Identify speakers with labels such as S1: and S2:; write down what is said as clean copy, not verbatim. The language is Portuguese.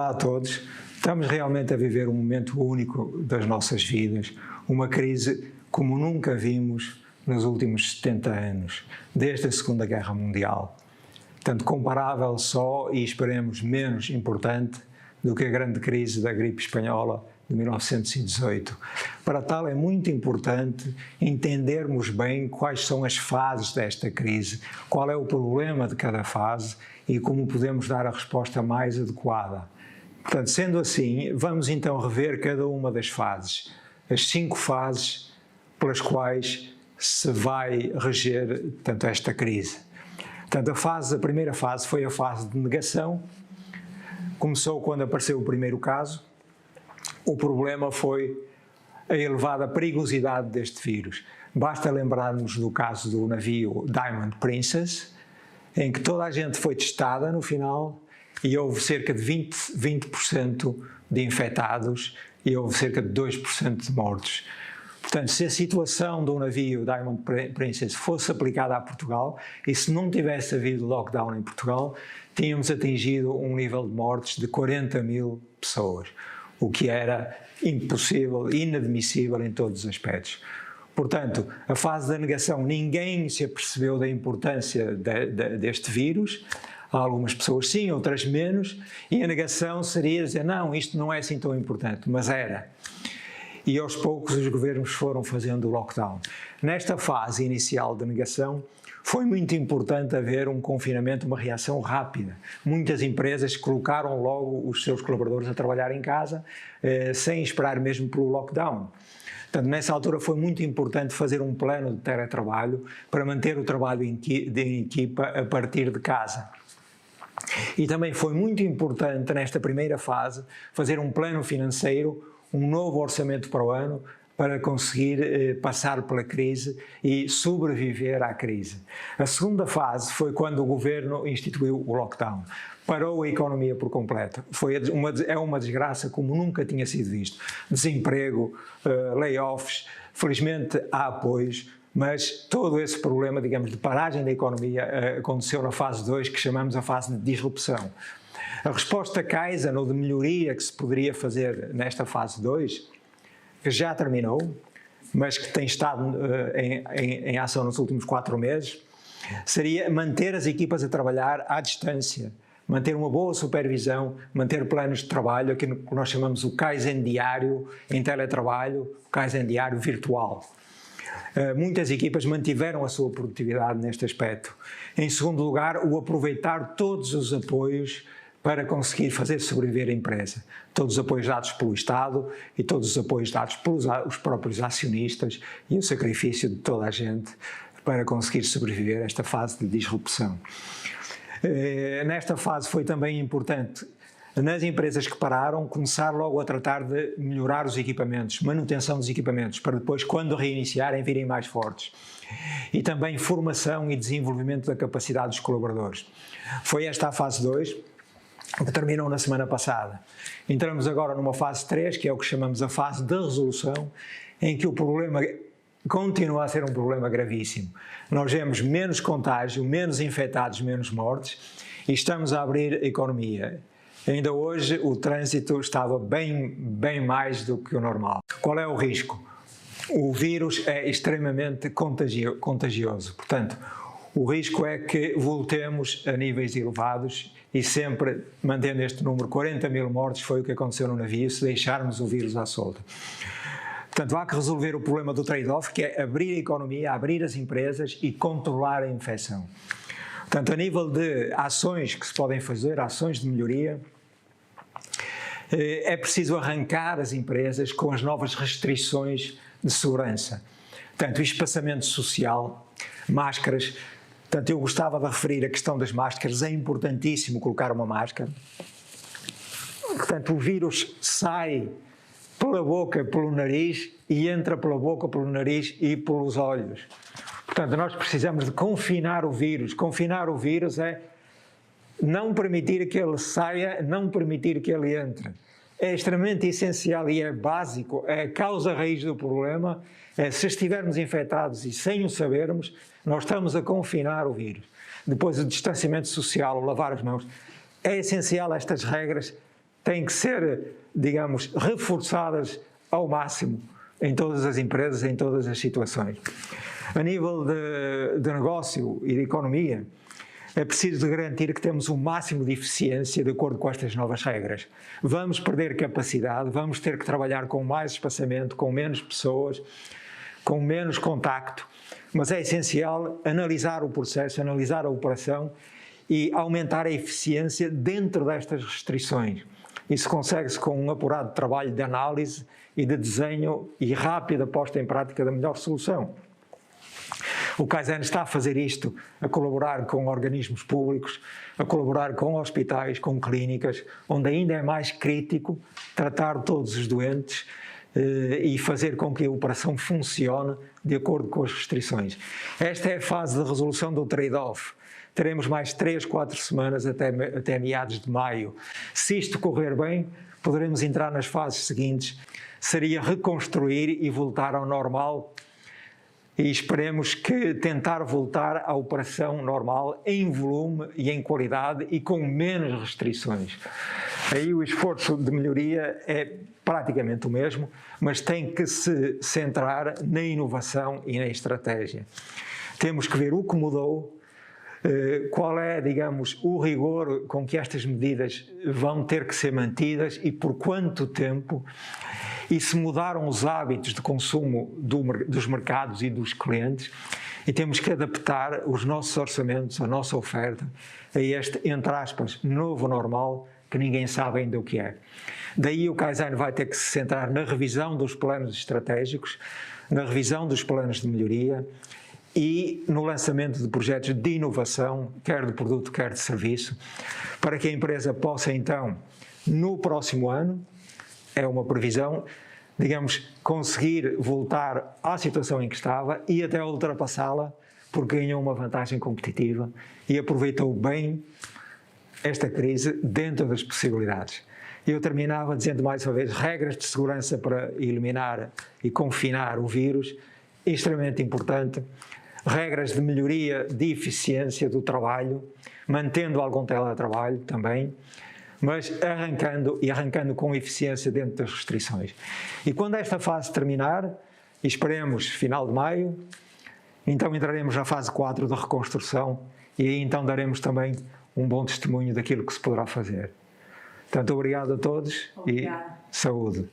S1: Olá a todos. Estamos realmente a viver um momento único das nossas vidas, uma crise como nunca vimos nos últimos 70 anos, desde a Segunda Guerra Mundial. Tanto comparável só e esperemos menos importante do que a grande crise da gripe espanhola de 1918. Para tal é muito importante entendermos bem quais são as fases desta crise, qual é o problema de cada fase e como podemos dar a resposta mais adequada. Portanto, sendo assim, vamos então rever cada uma das fases, as 5 fases pelas quais se vai reger, portanto, esta crise. Portanto, a primeira fase foi a fase de negação. Começou quando apareceu o primeiro caso. O problema foi a elevada perigosidade deste vírus. Basta lembrarmos do caso do navio Diamond Princess, em que toda a gente foi testada no final e houve cerca de 20% de infectados e houve cerca de 2% de mortos. Portanto, se a situação do navio Diamond Princess fosse aplicada a Portugal e se não tivesse havido lockdown em Portugal, tínhamos atingido um nível de mortes de 40 mil pessoas, o que era impossível, inadmissível em todos os aspectos. Portanto, a fase da negação, ninguém se apercebeu da importância deste vírus. Algumas pessoas sim, outras menos, e a negação seria dizer, não, isto não é assim tão importante, mas era. E aos poucos os governos foram fazendo o lockdown. Nesta fase inicial de negação, foi muito importante haver um confinamento, uma reação rápida. Muitas empresas colocaram logo os seus colaboradores a trabalhar em casa, sem esperar mesmo pelo lockdown. Portanto, nessa altura foi muito importante fazer um plano de teletrabalho para manter o trabalho de equipa a partir de casa. E também foi muito importante nesta primeira fase fazer um plano financeiro, um novo orçamento para o ano, para conseguir passar pela crise e sobreviver à crise. A segunda fase foi quando o governo instituiu o lockdown. Parou a economia por completo. É uma desgraça como nunca tinha sido visto. Desemprego, layoffs, felizmente há apoios, mas todo esse problema, digamos, de paragem da economia aconteceu na fase 2, que chamamos a fase de disrupção. A resposta Kaizen, ou de melhoria que se poderia fazer nesta fase 2, que já terminou, mas que tem estado em ação nos últimos 4 meses, seria manter as equipas a trabalhar à distância, manter uma boa supervisão, manter planos de trabalho, aquilo que nós chamamos o Kaizen diário em teletrabalho, o Kaizen diário virtual. Muitas equipas mantiveram a sua produtividade neste aspecto. Em segundo lugar, o aproveitar todos os apoios para conseguir fazer sobreviver a empresa. Todos os apoios dados pelo Estado e todos os apoios dados pelos próprios acionistas e o sacrifício de toda a gente para conseguir sobreviver a esta fase de disrupção. Nesta fase foi também importante, nas empresas que pararam, começar logo a tratar de melhorar os equipamentos, manutenção dos equipamentos, para depois, quando reiniciarem, virem mais fortes. E também formação e desenvolvimento da capacidade dos colaboradores. Foi esta a fase 2, que terminou na semana passada. Entramos agora numa fase 3, que é o que chamamos a fase de resolução, em que o problema continua a ser um problema gravíssimo. Nós vemos menos contágio, menos infectados, menos mortes, e estamos a abrir a economia. Ainda hoje o trânsito estava bem mais do que o normal. Qual é o risco? O vírus é extremamente contagioso, portanto, o risco é que voltemos a níveis elevados e sempre mantendo este número, 40 mil mortes foi o que aconteceu no navio, se deixarmos o vírus à solta. Portanto, há que resolver o problema do trade-off, que é abrir a economia, abrir as empresas e controlar a infecção. Portanto, a nível de ações que se podem fazer, ações de melhoria, é preciso arrancar as empresas com as novas restrições de segurança. Portanto, espaçamento social, máscaras. Portanto, eu gostava de referir a questão das máscaras, é importantíssimo colocar uma máscara. Portanto, o vírus sai pela boca, pelo nariz e entra pela boca, pelo nariz e pelos olhos. Portanto, nós precisamos de confinar o vírus. Confinar o vírus é não permitir que ele saia, não permitir que ele entre. É extremamente essencial e é básico, é a causa raiz do problema, se estivermos infectados e sem o sabermos, nós estamos a confinar o vírus. Depois o distanciamento social, o lavar as mãos, é essencial estas regras têm que ser, digamos, reforçadas ao máximo em todas as empresas, em todas as situações. A nível de negócio e de economia, é preciso garantir que temos o máximo de eficiência de acordo com estas novas regras. Vamos perder capacidade, vamos ter que trabalhar com mais espaçamento, com menos pessoas, com menos contacto, mas é essencial analisar o processo, analisar a operação e aumentar a eficiência dentro destas restrições. Isso consegue-se com um apurado trabalho de análise e de desenho e rápida posta em prática da melhor solução. O Kaizen está a fazer isto, a colaborar com organismos públicos, a colaborar com hospitais, com clínicas, onde ainda é mais crítico tratar todos os doentes e fazer com que a operação funcione de acordo com as restrições. Esta é a fase de resolução do trade-off. Teremos mais 3, 4 semanas até meados de maio. Se isto correr bem, poderemos entrar nas fases seguintes. Seria reconstruir e voltar ao normal e esperemos que tentar voltar à operação normal em volume e em qualidade e com menos restrições. Aí o esforço de melhoria é praticamente o mesmo, mas tem que se centrar na inovação e na estratégia. Temos que ver o que mudou, qual é, digamos, o rigor com que estas medidas vão ter que ser mantidas e por quanto tempo, e se mudaram os hábitos de consumo dos mercados e dos clientes, e temos que adaptar os nossos orçamentos, a nossa oferta, a este, entre aspas, novo normal, que ninguém sabe ainda o que é. Daí o Kaizen vai ter que se centrar na revisão dos planos estratégicos, na revisão dos planos de melhoria e no lançamento de projetos de inovação, quer de produto, quer de serviço, para que a empresa possa então, no próximo ano, é uma previsão, digamos, conseguir voltar à situação em que estava e até ultrapassá-la, porque ganhou uma vantagem competitiva e aproveitou bem esta crise dentro das possibilidades. Eu terminava dizendo mais uma vez, regras de segurança para eliminar e confinar o vírus, extremamente importante, regras de melhoria de eficiência do trabalho, mantendo algum teletrabalho também, mas arrancando com eficiência dentro das restrições. E quando esta fase terminar, e esperemos final de maio, então entraremos na fase 4 da reconstrução e aí então daremos também um bom testemunho daquilo que se poderá fazer. Portanto, obrigado a todos. Obrigada. E saúde.